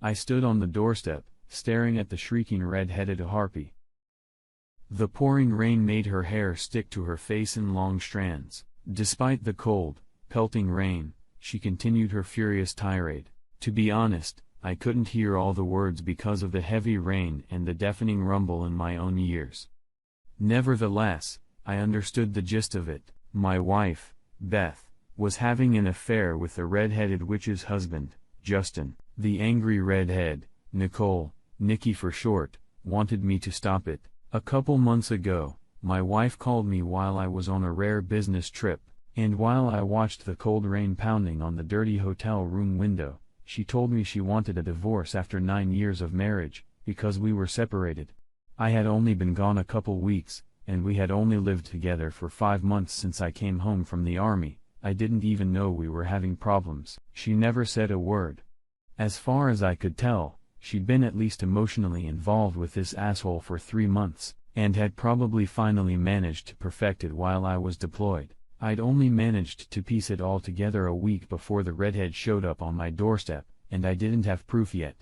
I stood on the doorstep, staring at the shrieking red-headed harpy. The pouring rain made her hair stick to her face in long strands. Despite the cold, pelting rain, she continued her furious tirade. To be honest, I couldn't hear all the words because of the heavy rain and the deafening rumble in my own ears. Nevertheless, I understood the gist of it. My wife, Beth, was having an affair with the red-headed witch's husband, Justin. The angry redhead, Nicole, Nikki for short, wanted me to stop it. A couple months ago, my wife called me while I was on a rare business trip, and while I watched the cold rain pounding on the dirty hotel room window, she told me she wanted a divorce after 9 years of marriage, because we were separated. I had only been gone a couple weeks, and we had only lived together for 5 months since I came home from the army. I didn't even know we were having problems. She never said a word. As far as I could tell, she'd been at least emotionally involved with this asshole for 3 months, and had probably finally managed to perfect it while I was deployed. I'd only managed to piece it all together a week before the redhead showed up on my doorstep, and I didn't have proof yet.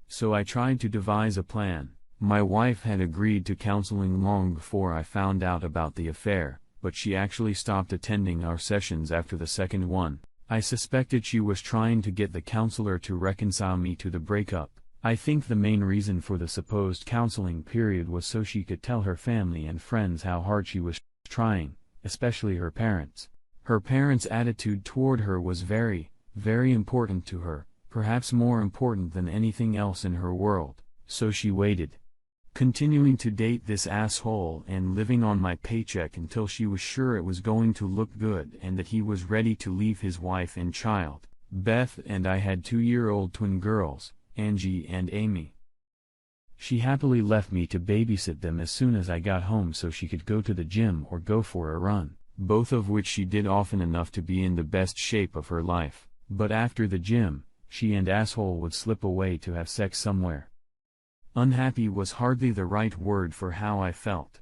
So I tried to devise a plan. My wife had agreed to counseling long before I found out about the affair, but she actually stopped attending our sessions after the second one. I suspected she was trying to get the counselor to reconcile me to the breakup. I think the main reason for the supposed counseling period was so she could tell her family and friends how hard she was trying, especially her parents. Her parents' attitude toward her was very, very important to her, perhaps more important than anything else in her world. So she waited, continuing to date this asshole and living on my paycheck until she was sure it was going to look good and that he was ready to leave his wife and child. Beth and I had 2-year-old twin girls, Angie and Amy. She happily left me to babysit them as soon as I got home so she could go to the gym or go for a run, both of which she did often enough to be in the best shape of her life. But after the gym, she and asshole would slip away to have sex somewhere. Unhappy was hardly the right word for how I felt.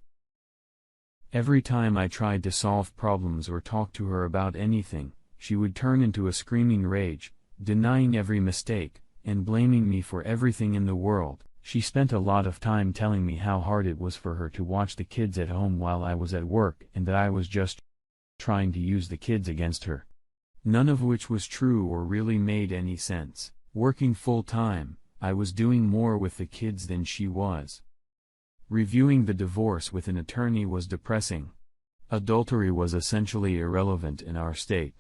Every time I tried to solve problems or talk to her about anything, she would turn into a screaming rage, denying every mistake, and blaming me for everything in the world. She spent a lot of time telling me how hard it was for her to watch the kids at home while I was at work and that I was just trying to use the kids against her. None of which was true or really made any sense. Working full-time, I was doing more with the kids than she was. Reviewing the divorce with an attorney was depressing. Adultery was essentially irrelevant in our state.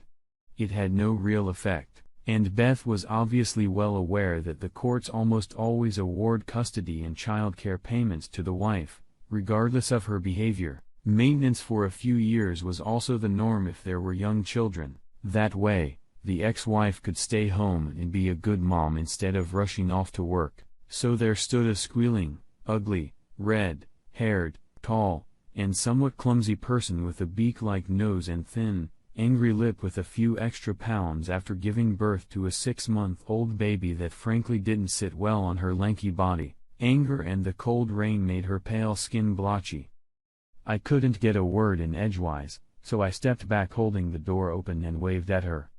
It had no real effect, and Beth was obviously well aware that the courts almost always award custody and childcare payments to the wife, regardless of her behavior. Maintenance for a few years was also the norm if there were young children. That way, the ex-wife could stay home and be a good mom instead of rushing off to work. So there stood a squealing, ugly, red-haired, tall, and somewhat clumsy person with a beak-like nose and thin, angry lip with a few extra pounds after giving birth to a 6-month-old baby that frankly didn't sit well on her lanky body. Anger and the cold rain made her pale skin blotchy. I couldn't get a word in edgewise, so I stepped back holding the door open and waved at her.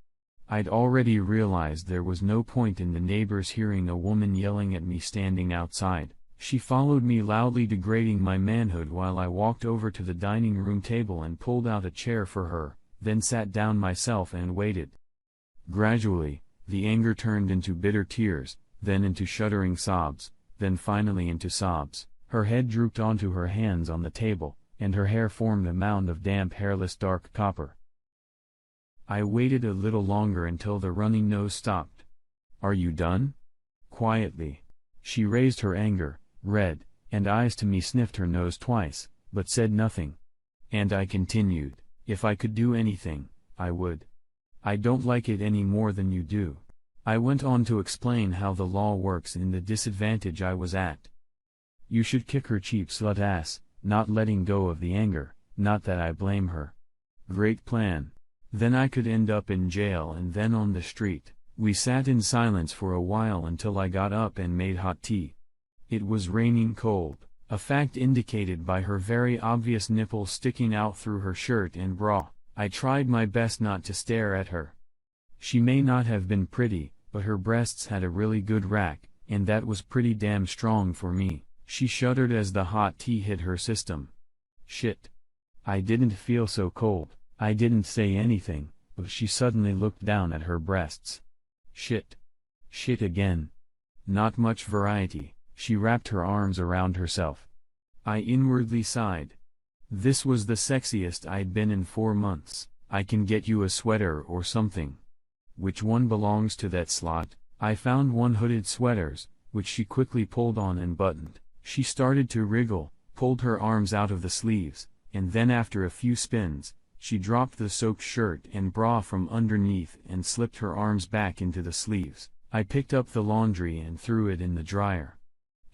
I'd already realized there was no point in the neighbors hearing a woman yelling at me standing outside. She followed me loudly, degrading my manhood while I walked over to the dining room table and pulled out a chair for her, then sat down myself and waited. Gradually, the anger turned into bitter tears, then into shuddering sobs, then finally into sobs. Her head drooped onto her hands on the table, and her hair formed a mound of damp hairless dark copper. I waited a little longer until the running nose stopped. "Are you done?" Quietly. She raised her anger, red, and eyes to me, sniffed her nose twice, but said nothing. And I continued, "If I could do anything, I would. I don't like it any more than you do." I went on to explain how the law works and the disadvantage I was at. You should kick her cheap slut ass, not letting go of the anger, not that I blame her. Great plan. Then I could end up in jail and then on the street. We sat in silence for a while until I got up and made hot tea. It was raining cold, a fact indicated by her very obvious nipples sticking out through her shirt and bra. I tried my best not to stare at her. She may not have been pretty, but her breasts had a really good rack, and that was pretty damn strong for me. She shuddered as the hot tea hit her system. Shit. I didn't feel so cold. I didn't say anything, but she suddenly looked down at her breasts. Shit. Shit again. Not much variety. She wrapped her arms around herself. I inwardly sighed. This was the sexiest I'd been in 4 months. I can get you a sweater or something. Which one belongs to that slot? I found one hooded sweaters, which she quickly pulled on and buttoned. She started to wriggle, pulled her arms out of the sleeves, and then after a few spins, she dropped the soaked shirt and bra from underneath and slipped her arms back into the sleeves. I picked up the laundry and threw it in the dryer.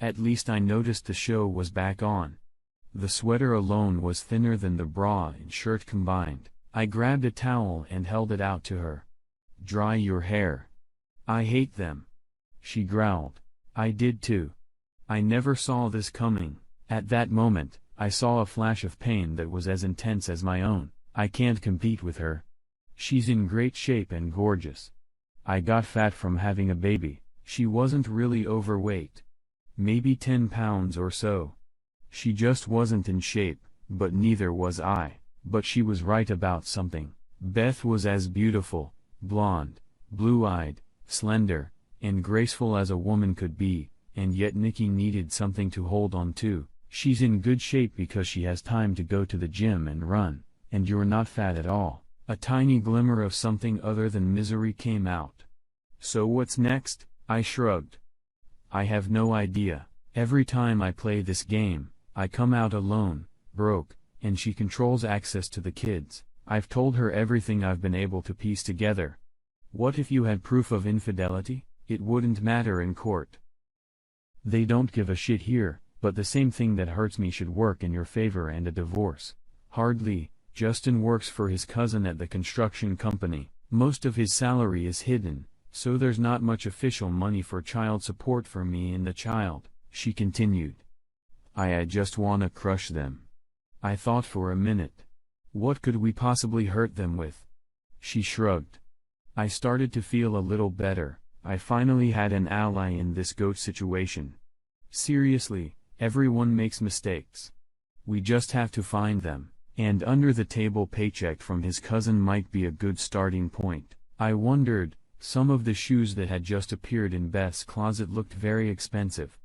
At least I noticed the show was back on. The sweater alone was thinner than the bra and shirt combined. I grabbed a towel and held it out to her. Dry your hair. I hate them. She growled. I did too. I never saw this coming. At that moment, I saw a flash of pain that was as intense as my own. I can't compete with her. She's in great shape and gorgeous. I got fat from having a baby. She wasn't really overweight. Maybe 10 pounds or so. She just wasn't in shape, but neither was I. But she was right about something. Beth was as beautiful, blonde, blue-eyed, slender, and graceful as a woman could be, and yet Nikki needed something to hold on to. She's in good shape because she has time to go to the gym and run, and you're not fat at all. A tiny glimmer of something other than misery came out. So what's next? I shrugged. I have no idea. Every time I play this game, I come out alone, broke, and she controls access to the kids. I've told her everything I've been able to piece together. What if you had proof of infidelity? It wouldn't matter in court. They don't give a shit here, but the same thing that hurts me should work in your favor and a divorce. Hardly. Justin works for his cousin at the construction company. Most of his salary is hidden, so there's not much official money for child support for me and the child, she continued. I just wanna crush them. I thought for a minute. What could we possibly hurt them with? She shrugged. I started to feel a little better. I finally had an ally in this goat situation. Seriously, everyone makes mistakes. We just have to find them. And under-the-table paycheck from his cousin might be a good starting point. I wondered, some of the shoes that had just appeared in Beth's closet looked very expensive.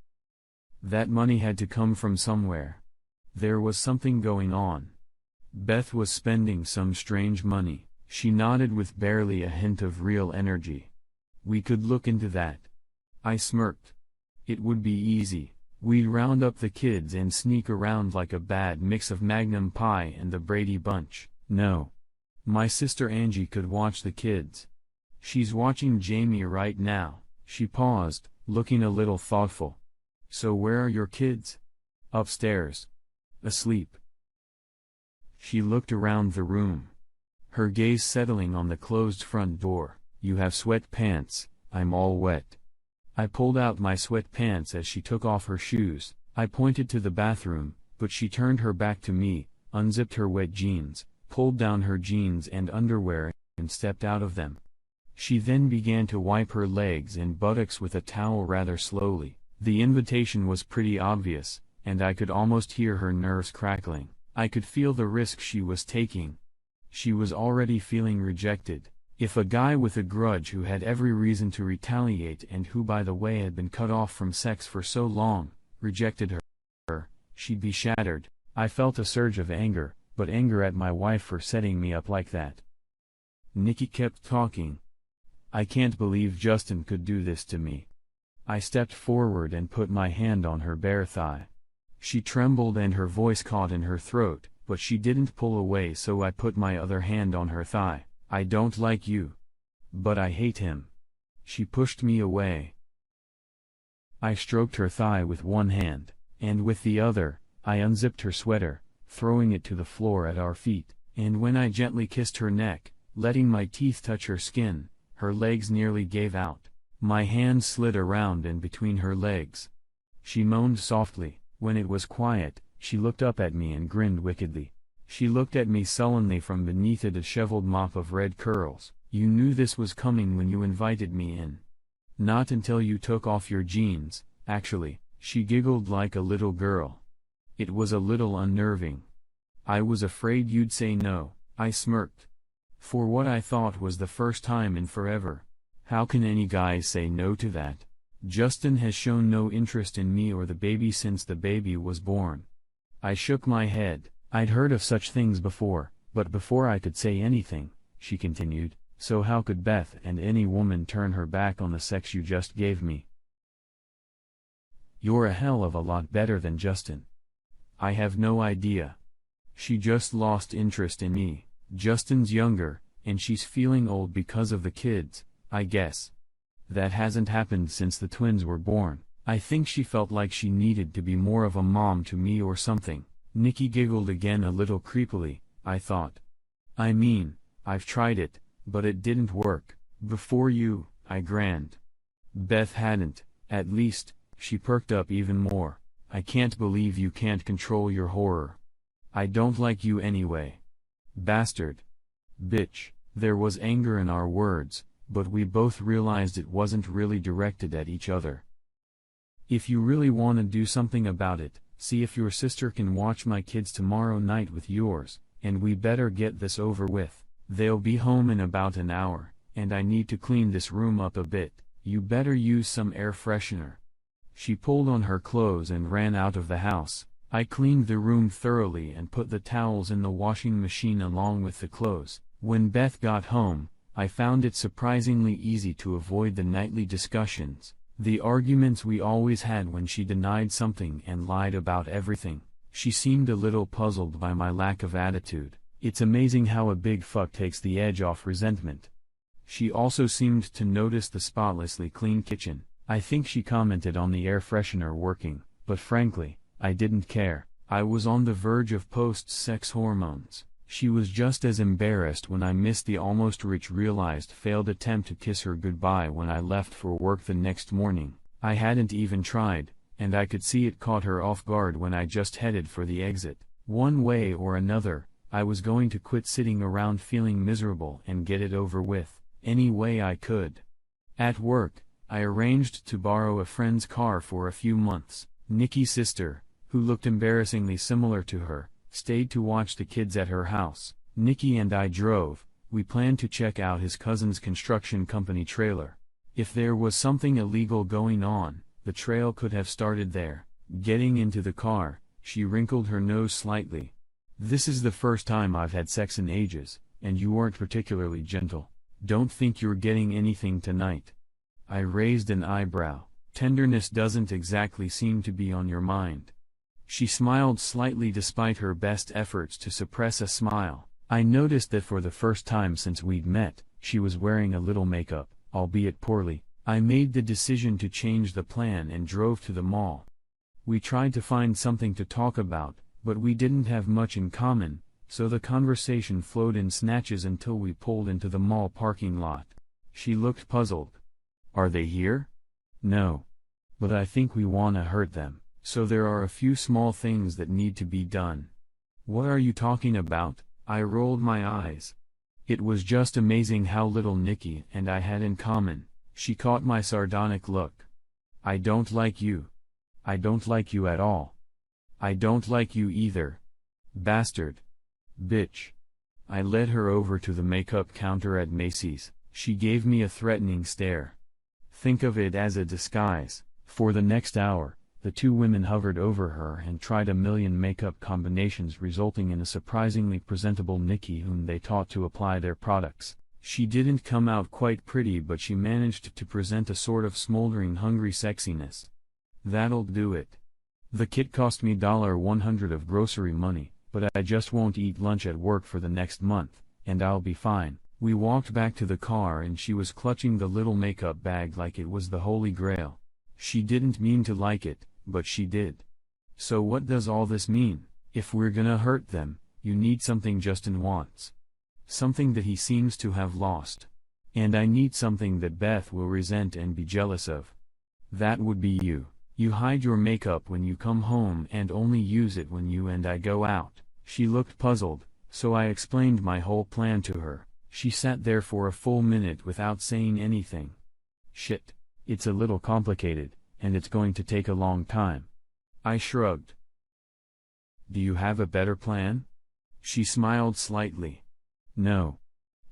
That money had to come from somewhere. There was something going on. Beth was spending some strange money. She nodded with barely a hint of real energy. We could look into that. I smirked. It would be easy. We'd round up the kids and sneak around like a bad mix of Magnum Pie and the Brady Bunch. No. My sister Angie could watch the kids. She's watching Jamie right now. She paused, looking a little thoughtful. So where are your kids? Upstairs. Asleep. She looked around the room. Her gaze settling on the closed front door. You have sweatpants, I'm all wet. I pulled out my sweatpants as she took off her shoes. I pointed to the bathroom, but she turned her back to me, unzipped her wet jeans, pulled down her jeans and underwear, and stepped out of them. She then began to wipe her legs and buttocks with a towel rather slowly. The invitation was pretty obvious, and I could almost hear her nerves crackling. I could feel the risk she was taking. She was already feeling rejected. If a guy with a grudge who had every reason to retaliate and who by the way had been cut off from sex for so long, rejected her, she'd be shattered. I felt a surge of anger, but anger at my wife for setting me up like that. Nikki kept talking. I can't believe Justin could do this to me. I stepped forward and put my hand on her bare thigh. She trembled and her voice caught in her throat, but she didn't pull away, so I put my other hand on her thigh. I don't like you. But I hate him. She pushed me away. I stroked her thigh with one hand, and with the other, I unzipped her sweater, throwing it to the floor at our feet, and when I gently kissed her neck, letting my teeth touch her skin, her legs nearly gave out. My hand slid around and between her legs. She moaned softly. When it was quiet, she looked up at me and grinned wickedly. She looked at me sullenly from beneath a disheveled mop of red curls. You knew this was coming when you invited me in. Not until you took off your jeans, actually, she giggled like a little girl. It was a little unnerving. I was afraid you'd say no, I smirked. For what I thought was the first time in forever. How can any guy say no to that? Justin has shown no interest in me or the baby since the baby was born. I shook my head. I'd heard of such things before, but before I could say anything, she continued, so how could Beth and any woman turn her back on the sex you just gave me? You're a hell of a lot better than Justin. I have no idea. She just lost interest in me. Justin's younger, and she's feeling old because of the kids, I guess. That hasn't happened since the twins were born. I think she felt like she needed to be more of a mom to me or something. Nikki giggled again a little creepily, I thought. I mean, I've tried it, but it didn't work. Before you, I grinned. Beth hadn't, at least. She perked up even more. I can't believe you can't control your horror. I don't like you anyway. Bastard. Bitch. There was anger in our words, but we both realized it wasn't really directed at each other. If you really want to do something about it, see if your sister can watch my kids tomorrow night with yours, and we better get this over with. They'll be home in about an hour, and I need to clean this room up a bit. You better use some air freshener. She pulled on her clothes and ran out of the house. I cleaned the room thoroughly and put the towels in the washing machine along with the clothes. When Beth got home, I found it surprisingly easy to avoid the nightly discussions, the arguments we always had when she denied something and lied about everything. She seemed a little puzzled by my lack of attitude. It's amazing how a big fuck takes the edge off resentment. She also seemed to notice the spotlessly clean kitchen. I think she commented on the air freshener working, but frankly, I didn't care. I was on the verge of post-sex hormones. She was just as embarrassed when I missed the almost realized failed attempt to kiss her goodbye when I left for work the next morning. I hadn't even tried, and I could see it caught her off guard when I just headed for the exit. One way or another, I was going to quit sitting around feeling miserable and get it over with, any way I could. At work, I arranged to borrow a friend's car for a few months. Nikki's sister, who looked embarrassingly similar to her, stayed to watch the kids at her house. Nikki and I drove. We planned to check out his cousin's construction company trailer. If there was something illegal going on, the trail could have started there. Getting into the car, she wrinkled her nose slightly. This is the first time I've had sex in ages, and you weren't particularly gentle. Don't think you're getting anything tonight. I raised an eyebrow. Tenderness doesn't exactly seem to be on your mind. She smiled slightly despite her best efforts to suppress a smile. I noticed that for the first time since we'd met, she was wearing a little makeup, albeit poorly. I made the decision to change the plan and drove to the mall. We tried to find something to talk about, but we didn't have much in common, so the conversation flowed in snatches until we pulled into the mall parking lot. She looked puzzled. Are they here? No. But I think we wanna hurt them, so there are a few small things that need to be done. What are you talking about? I rolled my eyes. It was just amazing how little Nikki and I had in common. She caught my sardonic look. I don't like you. I don't like you at all. I don't like you either. Bastard. Bitch. I led her over to the makeup counter at Macy's. She gave me a threatening stare. Think of it as a disguise. For the next hour, the two women hovered over her and tried a million makeup combinations, resulting in a surprisingly presentable Nikki whom they taught to apply their products. She didn't come out quite pretty, but she managed to present a sort of smoldering hungry sexiness. That'll do it. The kit cost me $100 of grocery money, but I just won't eat lunch at work for the next month, and I'll be fine. We walked back to the car and she was clutching the little makeup bag like it was the holy grail. She didn't mean to like it, but she did. So what does all this mean? If we're gonna hurt them, you need something Justin wants. Something that he seems to have lost. And I need something that Beth will resent and be jealous of. That would be you. You hide your makeup when you come home and only use it when you and I go out. She looked puzzled, so I explained my whole plan to her. She sat there for a full minute without saying anything. Shit. It's a little complicated, and it's going to take a long time. I shrugged. Do you have a better plan? She smiled slightly. No.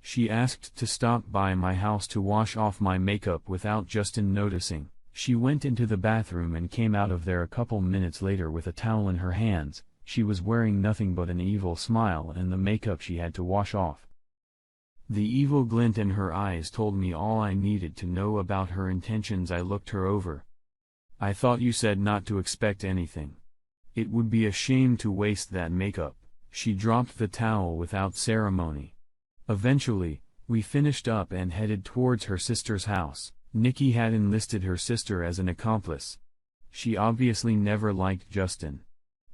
She asked to stop by my house to wash off my makeup without Justin noticing. She went into the bathroom and came out of there a couple minutes later with a towel in her hands. She was wearing nothing but an evil smile and the makeup she had to wash off. The evil glint in her eyes told me all I needed to know about her intentions. I looked her over. I thought you said not to expect anything. It would be a shame to waste that makeup. She dropped the towel without ceremony. Eventually, we finished up and headed towards her sister's house. Nikki had enlisted her sister as an accomplice. She obviously never liked Justin.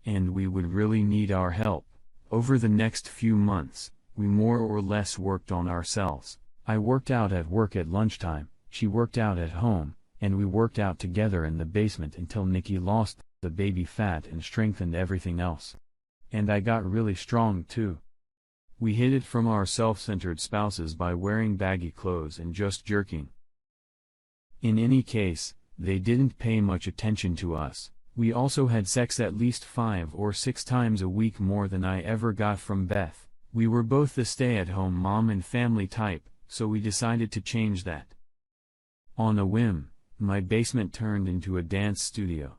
And we would really need our help. Over the next few months, we more or less worked on ourselves. I worked out at work at lunchtime, she worked out at home, and we worked out together in the basement until Nikki lost the baby fat and strengthened everything else. And I got really strong too. We hid it from our self-centered spouses by wearing baggy clothes and just jerking. In any case, they didn't pay much attention to us. We also had sex at least 5 or 6 times a week, more than I ever got from Beth. We were both the stay-at-home mom and family type, so we decided to change that. On a whim, my basement turned into a dance studio.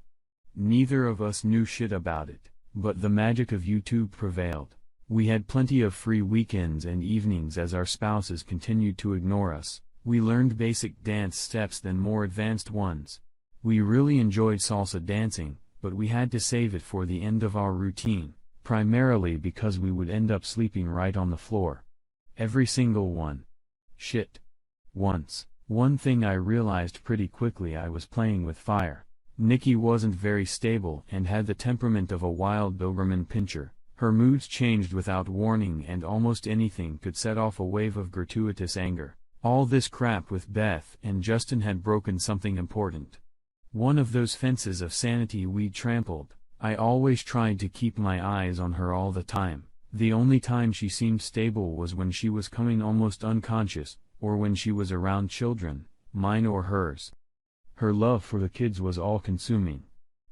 Neither of us knew shit about it, but the magic of YouTube prevailed. We had plenty of free weekends and evenings as our spouses continued to ignore us. We learned basic dance steps, then more advanced ones. We really enjoyed salsa dancing, but we had to save it for the end of our routine, primarily because we would end up sleeping right on the floor. Every single one. Shit. Once, one thing I realized pretty quickly: I was playing with fire. Nikki wasn't very stable and had the temperament of a wild Doberman pinscher. Her moods changed without warning, and almost anything could set off a wave of gratuitous anger. All this crap with Beth and Justin had broken something important. One of those fences of sanity we'd trampled. I always tried to keep my eyes on her all the time. The only time she seemed stable was when she was coming almost unconscious, or when she was around children, mine or hers. Her love for the kids was all-consuming.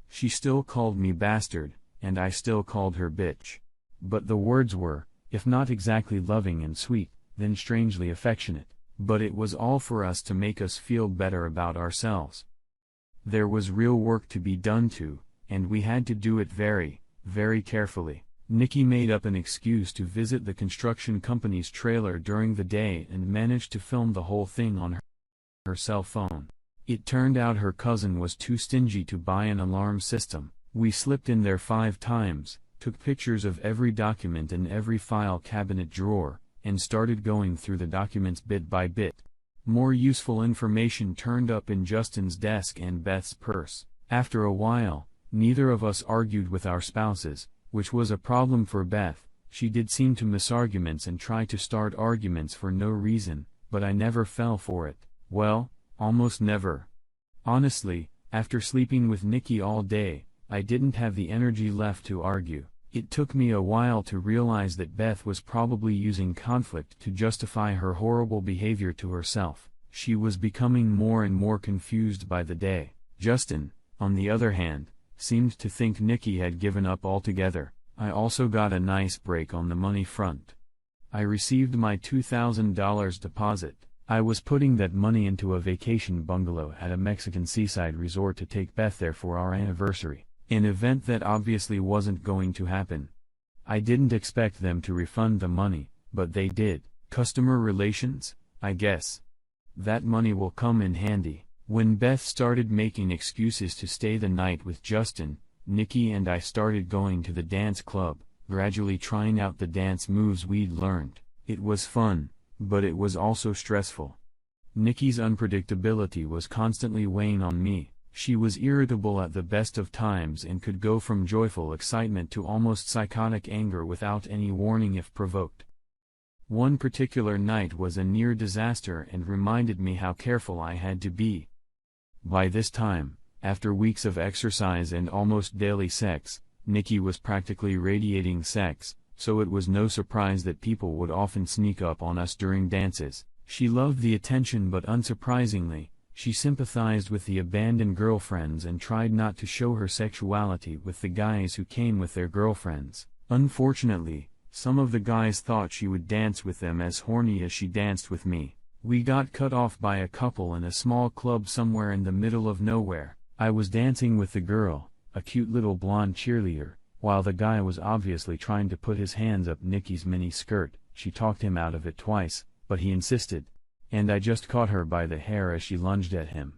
She still called me bastard, and I still called her bitch. But the words were, if not exactly loving and sweet, then strangely affectionate. But it was all for us to make us feel better about ourselves. There was real work to be done too, and we had to do it very, very carefully. Nikki made up an excuse to visit the construction company's trailer during the day and managed to film the whole thing on her cell phone. It turned out her cousin was too stingy to buy an alarm system. We slipped in there 5 times, took pictures of every document in every file cabinet drawer, and started going through the documents bit by bit. More useful information turned up in Justin's desk and Beth's purse. After a while, neither of us argued with our spouses, which was a problem for Beth. She did seem to miss arguments and try to start arguments for no reason, but I never fell for it. Well, almost never. Honestly, after sleeping with Nikki all day, I didn't have the energy left to argue. It took me a while to realize that Beth was probably using conflict to justify her horrible behavior to herself. She was becoming more and more confused by the day. Justin, on the other hand, seemed to think Nikki had given up altogether. I also got a nice break on the money front. I received my $2,000 deposit. I was putting that money into a vacation bungalow at a Mexican seaside resort to take Beth there for our anniversary. An event that obviously wasn't going to happen. I didn't expect them to refund the money, but they did. Customer relations, I guess. That money will come in handy. When Beth started making excuses to stay the night with Justin, Nikki and I started going to the dance club, gradually trying out the dance moves we'd learned. It was fun, but it was also stressful. Nikki's unpredictability was constantly weighing on me. She was irritable at the best of times and could go from joyful excitement to almost psychotic anger without any warning if provoked. One particular night was a near disaster and reminded me how careful I had to be. By this time, after weeks of exercise and almost daily sex, Nikki was practically radiating sex, so it was no surprise that people would often sneak up on us during dances. She loved the attention, but unsurprisingly, She sympathized with the abandoned girlfriends and tried not to show her sexuality with the guys who came with their girlfriends. Unfortunately, some of the guys thought she would dance with them as horny as she danced with me. We got cut off by a couple in a small club somewhere in the middle of nowhere. I was dancing with the girl, a cute little blonde cheerleader, while the guy was obviously trying to put his hands up Nikki's mini skirt. She talked him out of it twice, but he insisted. And I just caught her by the hair as she lunged at him.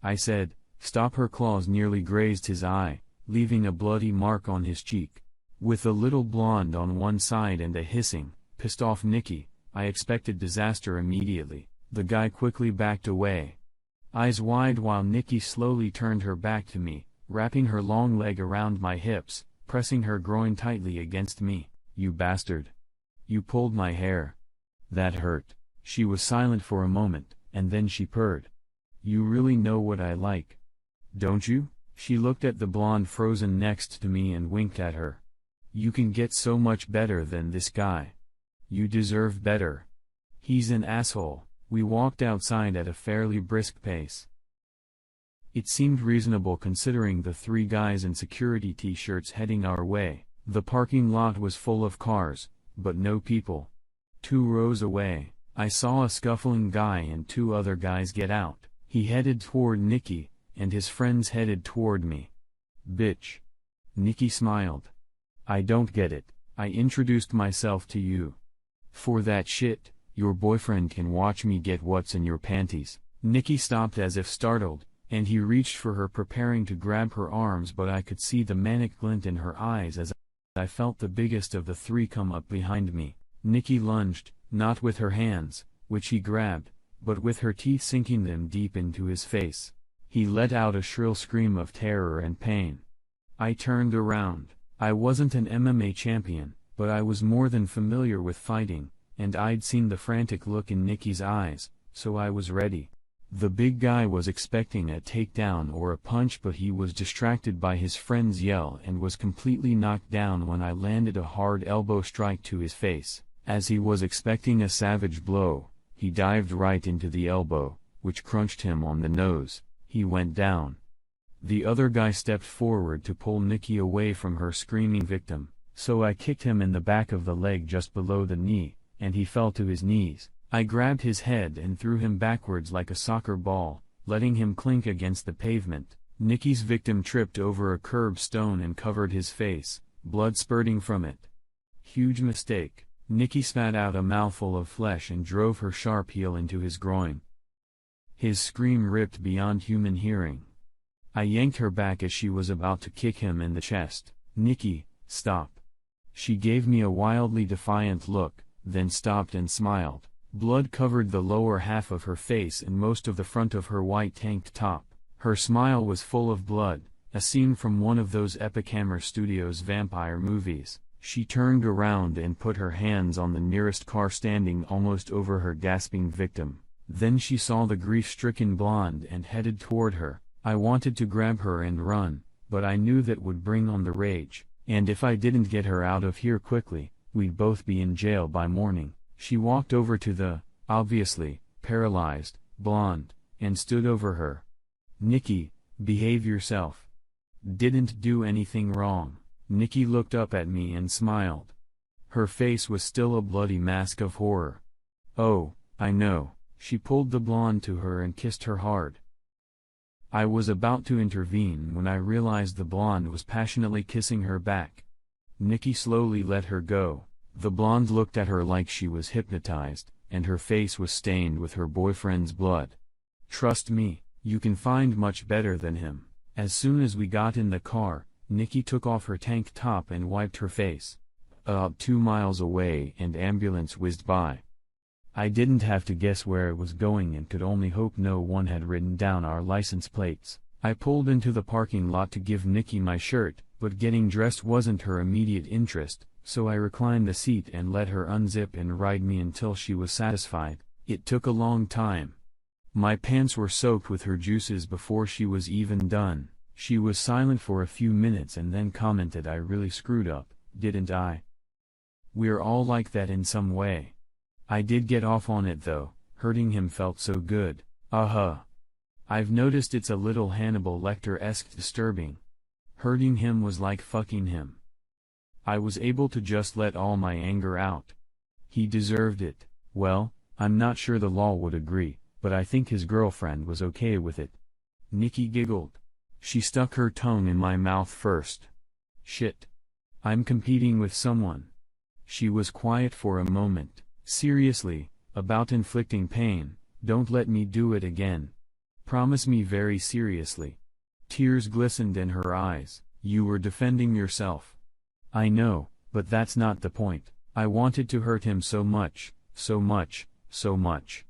I said, "Stop." Her claws nearly grazed his eye, leaving a bloody mark on his cheek. With a little blonde on one side and a hissing, pissed off Nikki, I expected disaster immediately. The guy quickly backed away, eyes wide, while Nikki slowly turned her back to me, wrapping her long leg around my hips, pressing her groin tightly against me. "You bastard. You pulled my hair. That hurt." She was silent for a moment, and then she purred. "You really know what I like, don't you?" She looked at the blonde frozen next to me and winked at her. "You can get so much better than this guy. You deserve better. He's an asshole." We walked outside at a fairly brisk pace. It seemed reasonable considering the three guys in security t-shirts heading our way. The parking lot was full of cars, but no people. 2 rows away, I saw a scuffling guy and 2 other guys get out. He headed toward Nikki, and his friends headed toward me. "Bitch." Nikki smiled. "I don't get it. I introduced myself to you. For that shit, your boyfriend can watch me get what's in your panties." Nikki stopped as if startled, and he reached for her, preparing to grab her arms, but I could see the manic glint in her eyes as I felt the biggest of the 3 come up behind me. Nikki lunged, not with her hands, which he grabbed, but with her teeth, sinking them deep into his face. He let out a shrill scream of terror and pain. I turned around. I wasn't an MMA champion, but I was more than familiar with fighting, and I'd seen the frantic look in Nikki's eyes, so I was ready. The big guy was expecting a takedown or a punch, but he was distracted by his friend's yell and was completely knocked down when I landed a hard elbow strike to his face. As he was expecting a savage blow, he dived right into the elbow, which crunched him on the nose. He went down. The other guy stepped forward to pull Nikki away from her screaming victim, so I kicked him in the back of the leg just below the knee, and he fell to his knees. I grabbed his head and threw him backwards like a soccer ball, letting him clink against the pavement. Nikki's victim tripped over a curb stone and covered his face, blood spurting from it. Huge mistake. Nikki spat out a mouthful of flesh and drove her sharp heel into his groin. His scream ripped beyond human hearing. I yanked her back as she was about to kick him in the chest. "Nikki, stop." She gave me a wildly defiant look, then stopped and smiled. Blood covered the lower half of her face and most of the front of her white tank top. Her smile was full of blood, a scene from one of those Epic Hammer Studios vampire movies. She turned around and put her hands on the nearest car standing almost over her gasping victim. Then she saw the grief-stricken blonde and headed toward her. I wanted to grab her and run, but I knew that would bring on the rage, and if I didn't get her out of here quickly, we'd both be in jail by morning. She walked over to the, obviously, paralyzed, blonde, and stood over her. "Nikki, behave yourself. Didn't do anything wrong." Nikki looked up at me and smiled. Her face was still a bloody mask of horror. "Oh, I know." She pulled the blonde to her and kissed her hard. I was about to intervene when I realized the blonde was passionately kissing her back. Nikki slowly let her go. The blonde looked at her like she was hypnotized, and her face was stained with her boyfriend's blood. "Trust me, you can find much better than him." As soon as we got in the car, Nikki took off her tank top and wiped her face. About 2 miles away, an ambulance whizzed by. I didn't have to guess where it was going and could only hope no one had written down our license plates. I pulled into the parking lot to give Nikki my shirt, but getting dressed wasn't her immediate interest, so I reclined the seat and let her unzip and ride me until she was satisfied. It took a long time. My pants were soaked with her juices before she was even done. She was silent for a few minutes and then commented, "I really screwed up, didn't I?" "We're all like that in some way." I did get off on it though, hurting him felt so good. I've noticed it's a little Hannibal Lecter-esque disturbing. Hurting him was like fucking him. I was able to just let all my anger out. He deserved it. Well, I'm not sure the law would agree, but I think his girlfriend was okay with it. Nikki giggled. She stuck her tongue in my mouth first. Shit. I'm competing with someone. She was quiet for a moment. Seriously, about inflicting pain, don't let me do it again. Promise me very seriously. Tears glistened in her eyes. You were defending yourself. I know, but that's not the point. I wanted to hurt him so much, so much, so much.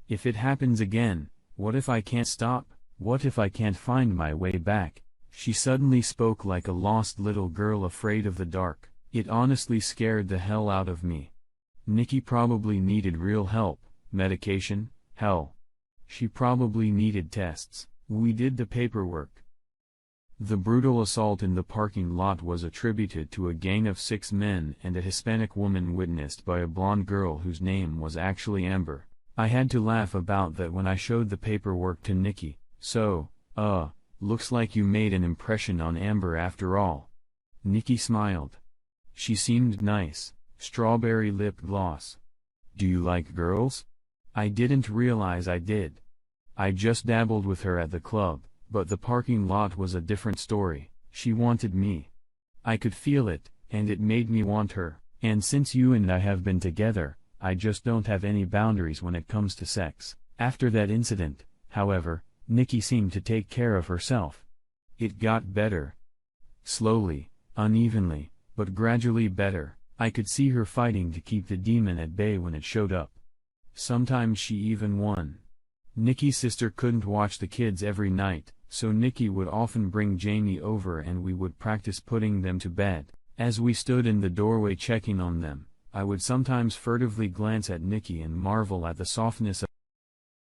If it happens again, what if I can't stop? What if I can't find my way back? She suddenly spoke like a lost little girl afraid of the dark. It honestly scared the hell out of me. Nikki probably needed real help, medication, hell. She probably needed tests. We did the paperwork. The brutal assault in the parking lot was attributed to a gang of 6 men and a Hispanic woman witnessed by a blonde girl whose name was actually Amber. I had to laugh about that when I showed the paperwork to Nikki. So, looks like you made an impression on Amber after all. Nikki smiled. She seemed nice, strawberry lip gloss. Do you like girls? I didn't realize I did. I just dabbled with her at the club, but the parking lot was a different story. She wanted me. I could feel it, and it made me want her. And since you and I have been together, I just don't have any boundaries when it comes to sex. After that incident, however, Nikki seemed to take care of herself. It got better. Slowly, unevenly, but gradually better. I could see her fighting to keep the demon at bay when it showed up. Sometimes she even won. Nikki's sister couldn't watch the kids every night, so Nikki would often bring Jamie over and we would practice putting them to bed. As we stood in the doorway checking on them, I would sometimes furtively glance at Nikki and marvel at the softness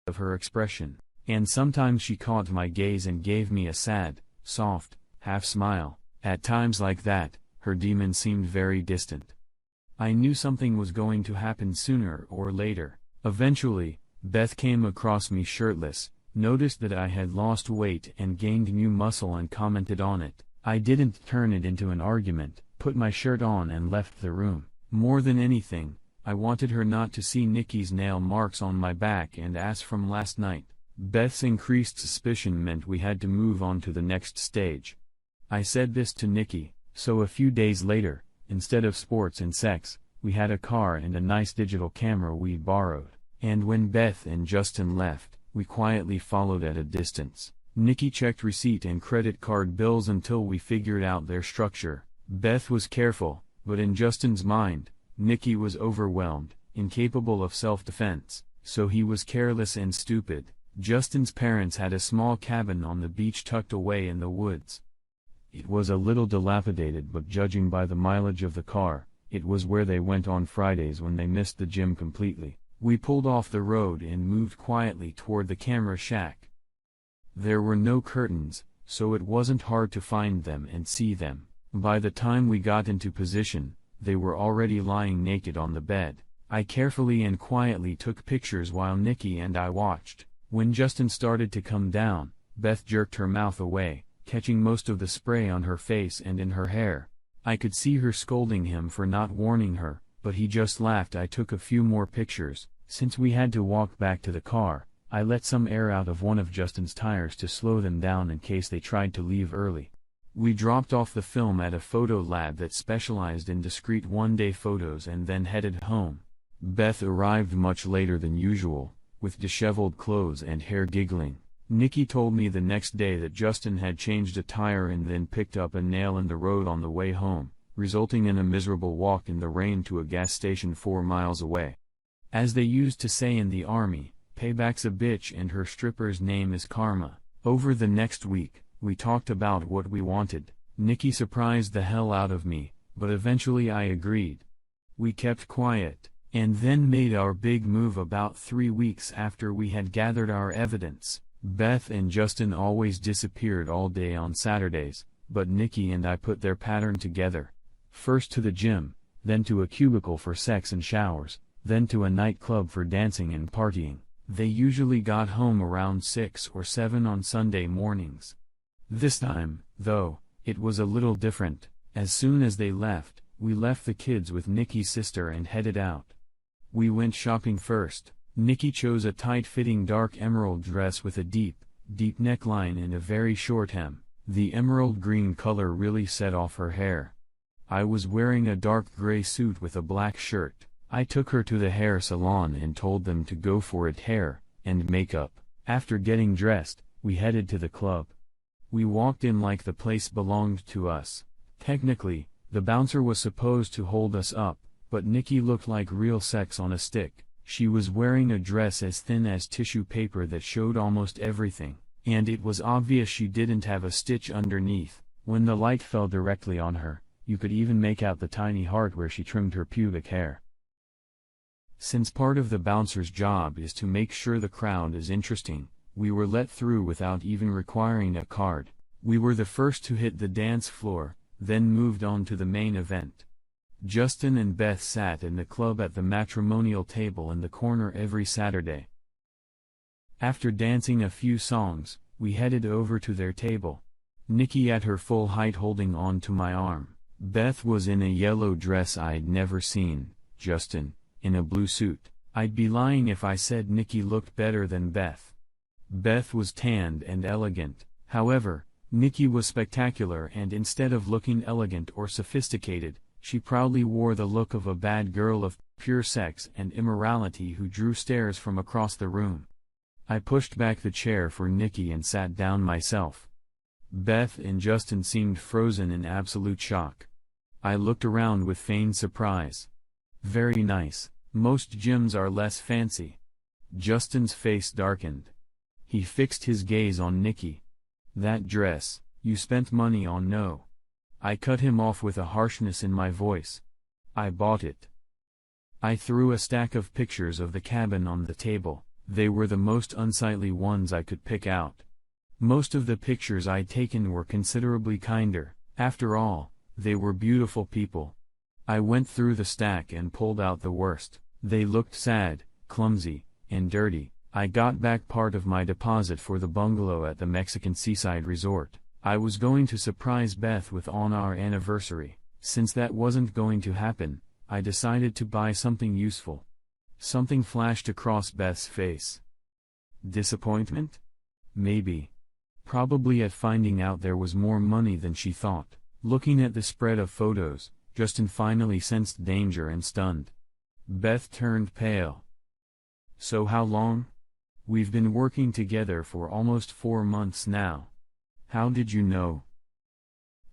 of her expression. And sometimes she caught my gaze and gave me a sad, soft, half-smile. At times like that, her demon seemed very distant. I knew something was going to happen sooner or later. Eventually, Beth came across me shirtless, noticed that I had lost weight and gained new muscle and commented on it. I didn't turn it into an argument, put my shirt on and left the room. More than anything, I wanted her not to see Nikki's nail marks on my back and ass from last night. Beth's increased suspicion meant we had to move on to the next stage. I said this to Nikki, so a few days later, instead of sports and sex, we had a car and a nice digital camera we borrowed. And when Beth and Justin left, we quietly followed at a distance. Nikki checked receipt and credit card bills until we figured out their structure. Beth was careful, but in Justin's mind, Nikki was overwhelmed, incapable of self-defense, so he was careless and stupid. Justin's parents had a small cabin on the beach tucked away in the woods. It was a little dilapidated, but judging by the mileage of the car, it was where they went on Fridays when they missed the gym completely. We pulled off the road and moved quietly toward the camera shack. There were no curtains, so it wasn't hard to find them and see them. By the time we got into position, they were already lying naked on the bed. I carefully and quietly took pictures while Nikki and I watched. When Justin started to come down, Beth jerked her mouth away, catching most of the spray on her face and in her hair. I could see her scolding him for not warning her, but he just laughed. I took a few more pictures. Since we had to walk back to the car, I let some air out of one of Justin's tires to slow them down in case they tried to leave early. We dropped off the film at a photo lab that specialized in discreet one-day photos and then headed home. Beth arrived much later than usual, with disheveled clothes and hair giggling. Nikki told me the next day that Justin had changed a tire and then picked up a nail in the road on the way home, resulting in a miserable walk in the rain to a gas station 4 miles away. As they used to say in the army, payback's a bitch and her stripper's name is Karma. Over the next week, we talked about what we wanted. Nikki surprised the hell out of me, but eventually I agreed. We kept quiet, and then made our big move about 3 weeks after we had gathered our evidence. Beth and Justin always disappeared all day on Saturdays, but Nikki and I put their pattern together. First to the gym, then to a cubicle for sex and showers, then to a nightclub for dancing and partying. They usually got home around 6 or 7 on Sunday mornings. This time, though, it was a little different. As soon as they left, we left the kids with Nikki's sister and headed out. We went shopping first. Nikki chose a tight-fitting dark emerald dress with a deep neckline and a very short hem. The emerald green color really set off her hair. I was wearing a dark gray suit with a black shirt. I took her to the hair salon and told them to go for it hair and makeup. After getting dressed, we headed to the club. We walked in like the place belonged to us. Technically, the bouncer was supposed to hold us up, but Nikki looked like real sex on a stick. She was wearing a dress as thin as tissue paper that showed almost everything, and it was obvious she didn't have a stitch underneath. When the light fell directly on her, you could even make out the tiny heart where she trimmed her pubic hair. Since part of the bouncer's job is to make sure the crowd is interesting, we were let through without even requiring a card. We were the first to hit the dance floor, then moved on to the main event. Justin and Beth sat in the club at the matrimonial table in the corner every Saturday. After dancing a few songs, we headed over to their table. Nikki at her full height holding on to my arm. Beth was in a yellow dress I'd never seen. Justin, in a blue suit. I'd be lying if I said Nikki looked better than Beth. Beth was tanned and elegant. However, Nikki was spectacular, and instead of looking elegant or sophisticated, she proudly wore the look of a bad girl of pure sex and immorality who drew stares from across the room. I pushed back the chair for Nikki and sat down myself. Beth and Justin seemed frozen in absolute shock. I looked around with feigned surprise. Very nice. Most gyms are less fancy. Justin's face darkened. He fixed his gaze on Nikki. That dress, you spent money on. No. I cut him off with a harshness in my voice. I bought it. I threw a stack of pictures of the cabin on the table. They were the most unsightly ones I could pick out. Most of the pictures I'd taken were considerably kinder. After all, they were beautiful people. I went through the stack and pulled out the worst. They looked sad, clumsy, and dirty. I got back part of my deposit for the bungalow at the Mexican seaside resort. I was going to surprise Beth with on our anniversary. Since that wasn't going to happen, I decided to buy something useful. Something flashed across Beth's face. Disappointment? Maybe. Probably at finding out there was more money than she thought. Looking at the spread of photos, Justin finally sensed danger and stunned. Beth turned pale. So how long? We've been working together for almost 4 months now. How did you know?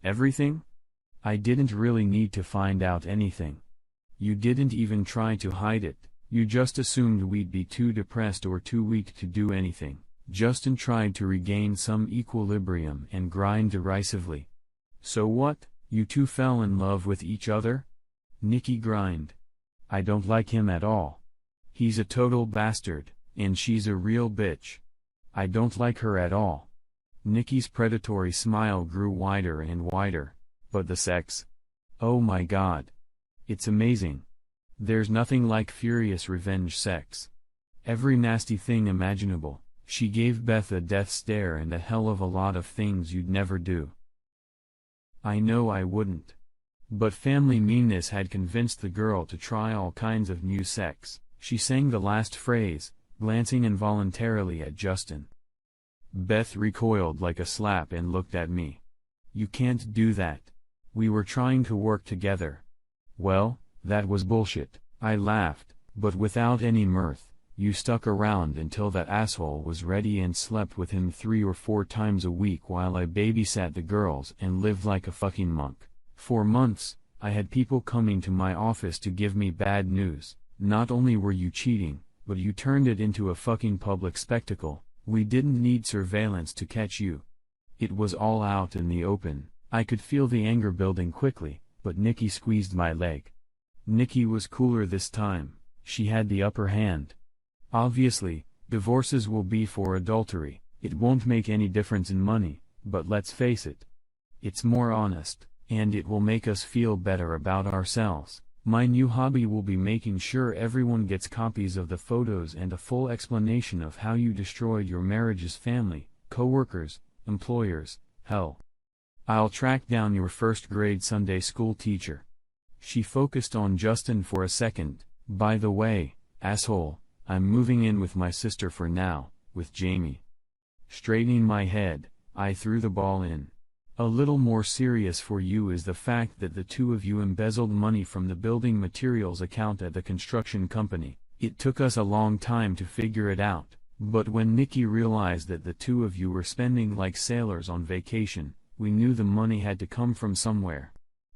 Everything? I didn't really need to find out anything. You didn't even try to hide it. You just assumed we'd be too depressed or too weak to do anything. Justin tried to regain some equilibrium and grinned derisively. So what? You two fell in love with each other? Nikki grinned. I don't like him at all. He's a total bastard, and she's a real bitch. I don't like her at all. Nikki's predatory smile grew wider and wider. But the sex? Oh my God. It's amazing. There's nothing like furious revenge sex. Every nasty thing imaginable. She gave Beth a death stare and a hell of a lot of things you'd never do. I know I wouldn't. But family meanness had convinced the girl to try all kinds of new sex. She sang the last phrase, glancing involuntarily at Justin. Beth recoiled like a slap and looked at me. You can't do that. We were trying to work together. Well, that was bullshit. I laughed, but without any mirth. You stuck around until that asshole was ready and slept with him 3 or 4 times a week while I babysat the girls and lived like a fucking monk. For months, I had people coming to my office to give me bad news. Not only were you cheating, but you turned it into a fucking public spectacle. We didn't need surveillance to catch you. It was all out in the open. I could feel the anger building quickly, but Nikki squeezed my leg. Nikki was cooler this time. She had the upper hand. Obviously, divorces will be for adultery. It won't make any difference in money, but let's face it. It's more honest, and it will make us feel better about ourselves. My new hobby will be making sure everyone gets copies of the photos and a full explanation of how you destroyed your marriage's family, co-workers, employers, hell. I'll track down your first-grade Sunday school teacher. She focused on Justin for a second. By the way, asshole, I'm moving in with my sister for now, with Jamie. Straightening my head, I threw the ball in. A little more serious for you is the fact that the two of you embezzled money from the building materials account at the construction company. It took us a long time to figure it out, but when Nikki realized that the two of you were spending like sailors on vacation, we knew the money had to come from somewhere.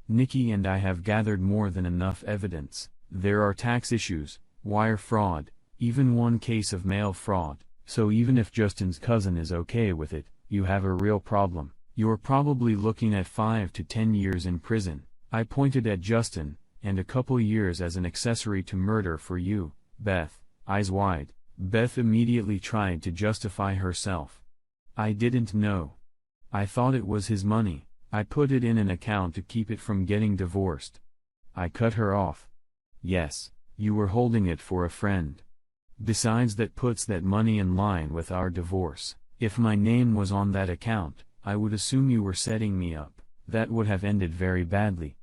Nikki and I have gathered more than enough evidence. There are tax issues, wire fraud, even one case of mail fraud, so even if Justin's cousin is okay with it, you have a real problem. You're probably looking at 5 to 10 years in prison. I pointed at Justin, and a couple years as an accessory to murder for you, Beth, eyes wide. Beth immediately tried to justify herself. I didn't know. I thought it was his money. I put it in an account to keep it from getting divorced. I cut her off. Yes, you were holding it for a friend. Besides, that puts that money in line with our divorce. If my name was on that account, I would assume you were setting me up. That would have ended very badly.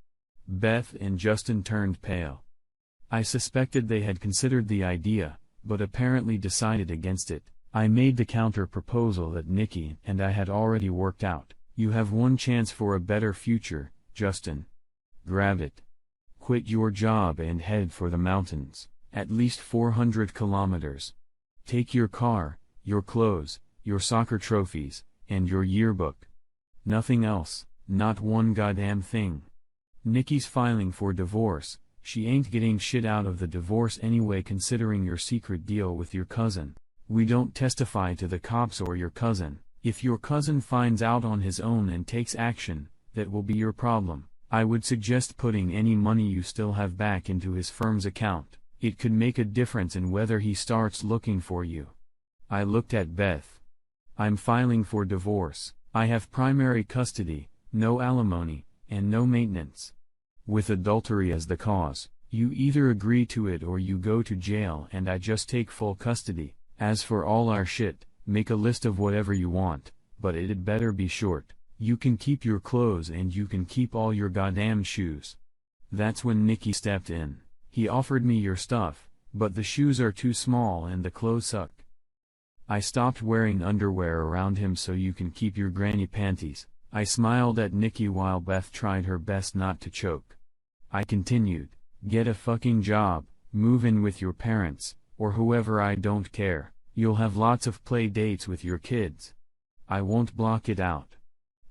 Beth and Justin turned pale. I suspected they had considered the idea, but apparently decided against it. I made the counter-proposal that Nikki and I had already worked out. You have one chance for a better future, Justin. Grab it. Quit your job and head for the mountains, at least 400 kilometers. Take your car, your clothes, your soccer trophies, and your yearbook. Nothing else, not one goddamn thing. Nikki's filing for divorce. She ain't getting shit out of the divorce anyway, considering your secret deal with your cousin. We don't testify to the cops or your cousin. If your cousin finds out on his own and takes action, that will be your problem. I would suggest putting any money you still have back into his firm's account. It could make a difference in whether he starts looking for you. I looked at Beth. I'm filing for divorce. I have primary custody, no alimony, and no maintenance. With adultery as the cause, you either agree to it or you go to jail and I just take full custody. As for all our shit, make a list of whatever you want, but it'd better be short. You can keep your clothes and you can keep all your goddamn shoes. That's when Nikki stepped in. He offered me your stuff, but the shoes are too small and the clothes suck. I stopped wearing underwear around him so you can keep your granny panties. I smiled at Nikki while Beth tried her best not to choke. I continued, get a fucking job, move in with your parents, or whoever, I don't care. You'll have lots of play dates with your kids. I won't block it out.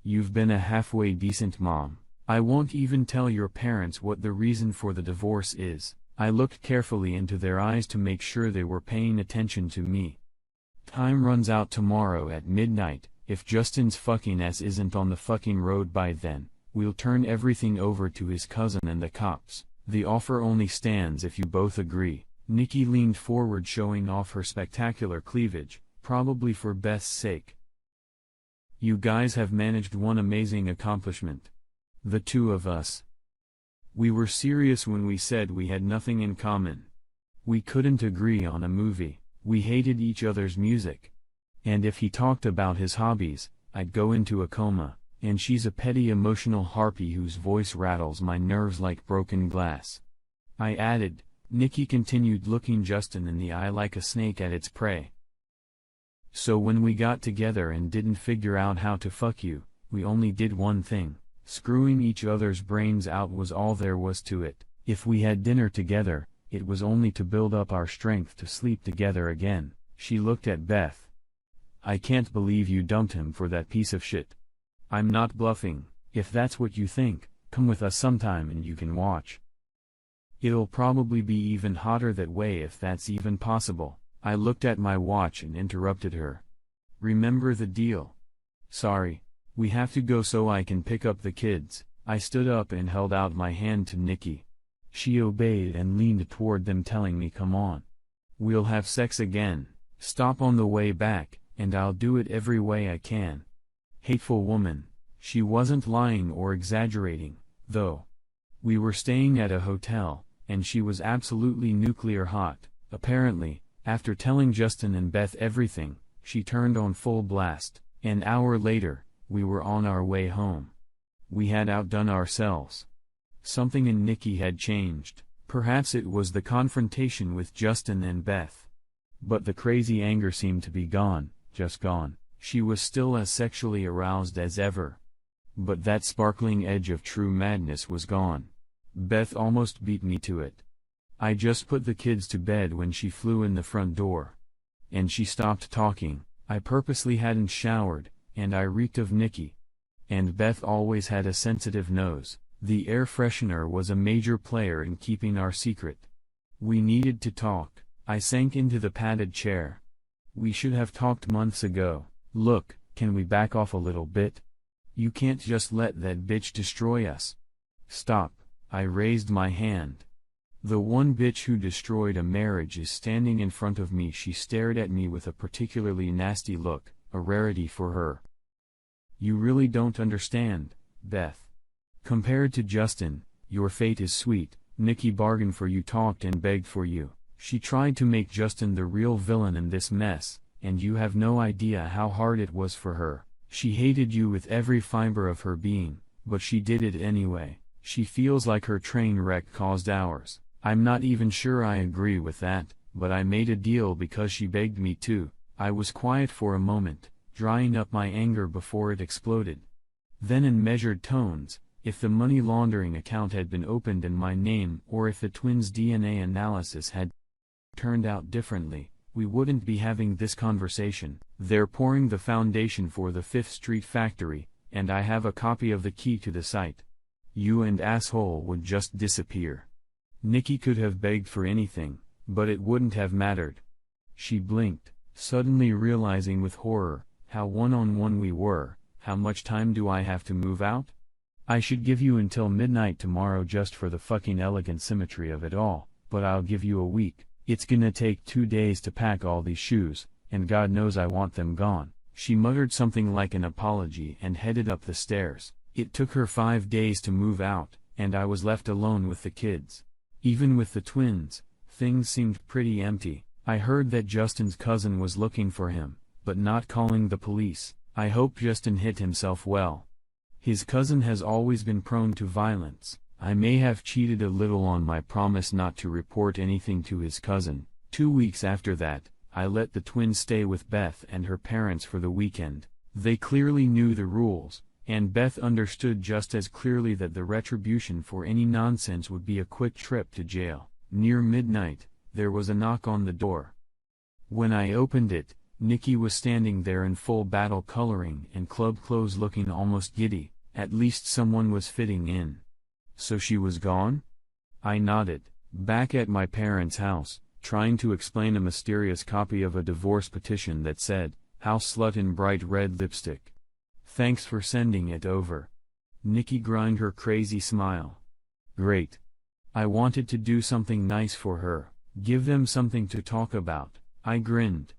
You've been a halfway decent mom. I won't even tell your parents what the reason for the divorce is. I looked carefully into their eyes to make sure they were paying attention to me. Time runs out tomorrow at midnight. If Justin's fucking ass isn't on the fucking road by then, we'll turn everything over to his cousin and the cops. The offer only stands if you both agree. Nikki leaned forward, showing off her spectacular cleavage, probably for Beth's sake. You guys have managed one amazing accomplishment. The two of us. We were serious when we said we had nothing in common. We couldn't agree on a movie. We hated each other's music. And if he talked about his hobbies, I'd go into a coma, and she's a petty emotional harpy whose voice rattles my nerves like broken glass. I added. Nikki continued, looking Justin in the eye like a snake at its prey. So when we got together and didn't figure out how to fuck you, we only did one thing. Screwing each other's brains out was all there was to it. If we had dinner together, it was only to build up our strength to sleep together again. She looked at Beth. I can't believe you dumped him for that piece of shit. I'm not bluffing. If that's what you think, come with us sometime and you can watch. It'll probably be even hotter that way if that's even possible. I looked at my watch and interrupted her. Remember the deal. Sorry. We have to go so I can pick up the kids. I stood up and held out my hand to Nikki. She obeyed and leaned toward them, telling me, come on. We'll have sex again. Stop on the way back, and I'll do it every way I can. Hateful woman. She wasn't lying or exaggerating, though. We were staying at a hotel, and she was absolutely nuclear hot. Apparently, after telling Justin and Beth everything, she turned on full blast. An hour later, we were on our way home. We had outdone ourselves. Something in Nikki had changed. Perhaps it was the confrontation with Justin and Beth. But the crazy anger seemed to be gone, just gone. She was still as sexually aroused as ever. But that sparkling edge of true madness was gone. Beth almost beat me to it. I just put the kids to bed when she flew in the front door. And she stopped talking. I purposely hadn't showered, and I reeked of Nikki. And Beth always had a sensitive nose. The air freshener was a major player in keeping our secret. We needed to talk. I sank into the padded chair. We should have talked months ago. Look, can we back off a little bit? You can't just let that bitch destroy us. Stop, I raised my hand. The one bitch who destroyed a marriage is standing in front of me. She stared at me with a particularly nasty look, a rarity for her. You really don't understand, Beth. Compared to Justin, your fate is sweet. Nikki bargained for you, talked and begged for you. She tried to make Justin the real villain in this mess, and you have no idea how hard it was for her. She hated you with every fiber of her being, but she did it anyway. She feels like her train wreck caused ours. I'm not even sure I agree with that, but I made a deal because she begged me to. I was quiet for a moment, drying up my anger before it exploded. Then in measured tones, if the money laundering account had been opened in my name, or if the twins' DNA analysis had turned out differently, we wouldn't be having this conversation. They're pouring the foundation for the 5th Street factory, and I have a copy of the key to the site. You and asshole would just disappear. Nikki could have begged for anything, but it wouldn't have mattered. She blinked, suddenly realizing with horror how one-on-one we were. How much time do I have to move out? I should give you until midnight tomorrow just for the fucking elegant symmetry of it all, but I'll give you a week. It's gonna take 2 days to pack all these shoes, and God knows I want them gone. She muttered something like an apology and headed up the stairs. It took her 5 days to move out, and I was left alone with the kids. Even with the twins, things seemed pretty empty. I heard that Justin's cousin was looking for him, but not calling the police. I hope Justin hit himself well. His cousin has always been prone to violence. I may have cheated a little on my promise not to report anything to his cousin. 2 weeks after that, I let the twins stay with Beth and her parents for the weekend. They clearly knew the rules, and Beth understood just as clearly that the retribution for any nonsense would be a quick trip to jail. Near midnight, there was a knock on the door. When I opened it, Nikki was standing there in full battle coloring and club clothes, looking almost giddy. At least someone was fitting in. So she was gone? I nodded. Back at my parents' house, trying to explain a mysterious copy of a divorce petition that said, "House slut" in bright red lipstick. Thanks for sending it over. Nikki grinned her crazy smile. Great. I wanted to do something nice for her, give them something to talk about. I grinned.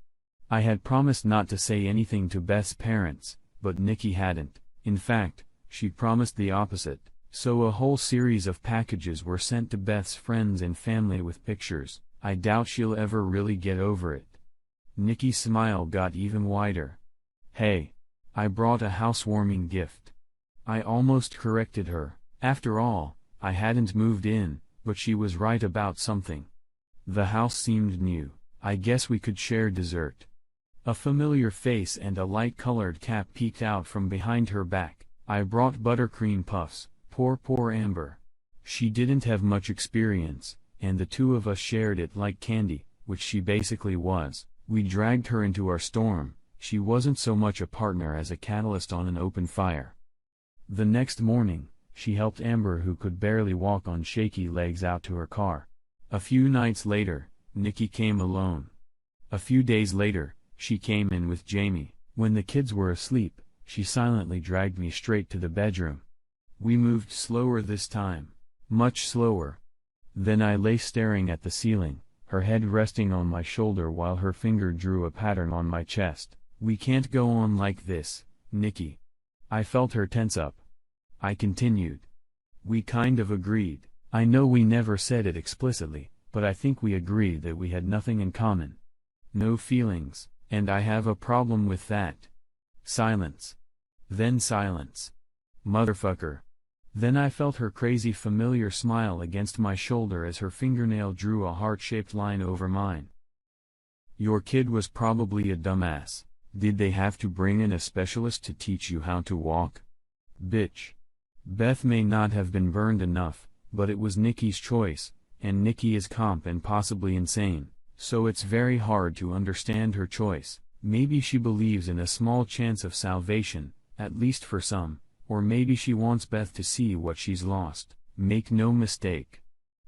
I had promised not to say anything to Beth's parents, but Nikki hadn't. In fact, she promised the opposite. So a whole series of packages were sent to Beth's friends and family with pictures. I doubt she'll ever really get over it. Nikki's smile got even wider. Hey, I brought a housewarming gift. I almost corrected her. After all, I hadn't moved in, but she was right about something. The house seemed new. I guess we could share dessert. A familiar face and a light-colored cap peeked out from behind her back. I brought buttercream puffs. Poor Amber. She didn't have much experience, and the two of us shared it like candy, which she basically was. We dragged her into our storm. She wasn't so much a partner as a catalyst on an open fire. The next morning, she helped Amber, who could barely walk on shaky legs, out to her car. A few nights later, Nikki came alone. A few days later, she came in with Jamie. When the kids were asleep, she silently dragged me straight to the bedroom. We moved slower this time. Much slower. Then I lay staring at the ceiling, her head resting on my shoulder while her finger drew a pattern on my chest. We can't go on like this, Nikki. I felt her tense up. I continued. We kind of agreed. I know we never said it explicitly, but I think we agreed that we had nothing in common. No feelings, and I have a problem with that. Silence. Then silence. Motherfucker. Then I felt her crazy familiar smile against my shoulder as her fingernail drew a heart-shaped line over mine. Your kid was probably a dumbass. Did they have to bring in a specialist to teach you how to walk? Bitch. Beth may not have been burned enough, but it was Nikki's choice, and Nikki is comp and possibly insane, so it's very hard to understand her choice. Maybe she believes in a small chance of salvation, at least for some, or maybe she wants Beth to see what she's lost. Make no mistake.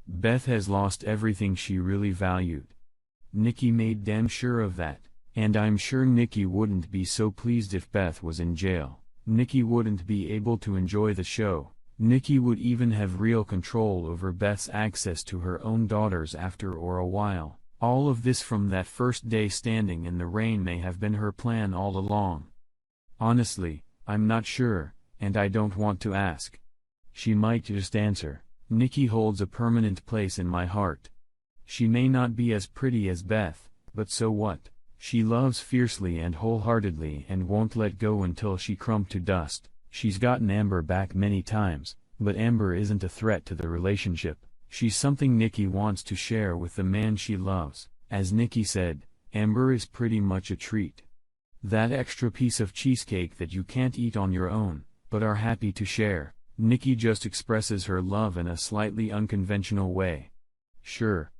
Beth has lost everything she really valued. Nikki made damn sure of that, and I'm sure Nikki wouldn't be so pleased if Beth was in jail. Nikki wouldn't be able to enjoy the show. Nikki would even have real control over Beth's access to her own daughters after or a while. All of this from that first day standing in the rain may have been her plan all along. Honestly, I'm not sure, and I don't want to ask. She might just answer. Nikki holds a permanent place in my heart. She may not be as pretty as Beth, but so what? She loves fiercely and wholeheartedly and won't let go until she crumbles to dust. She's gotten Amber back many times, but Amber isn't a threat to the relationship. She's something Nikki wants to share with the man she loves. As Nikki said, Amber is pretty much a treat. That extra piece of cheesecake that you can't eat on your own, but are happy to share. Nikki just expresses her love in a slightly unconventional way. Sure.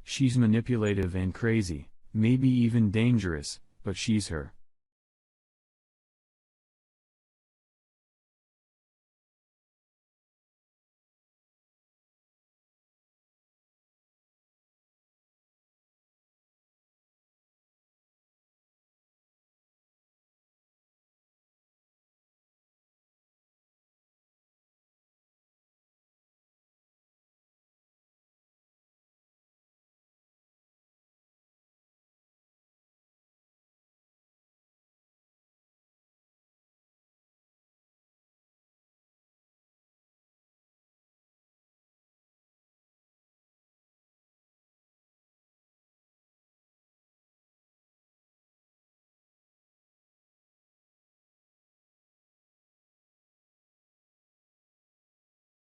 She's manipulative and crazy, maybe even dangerous, but she's her.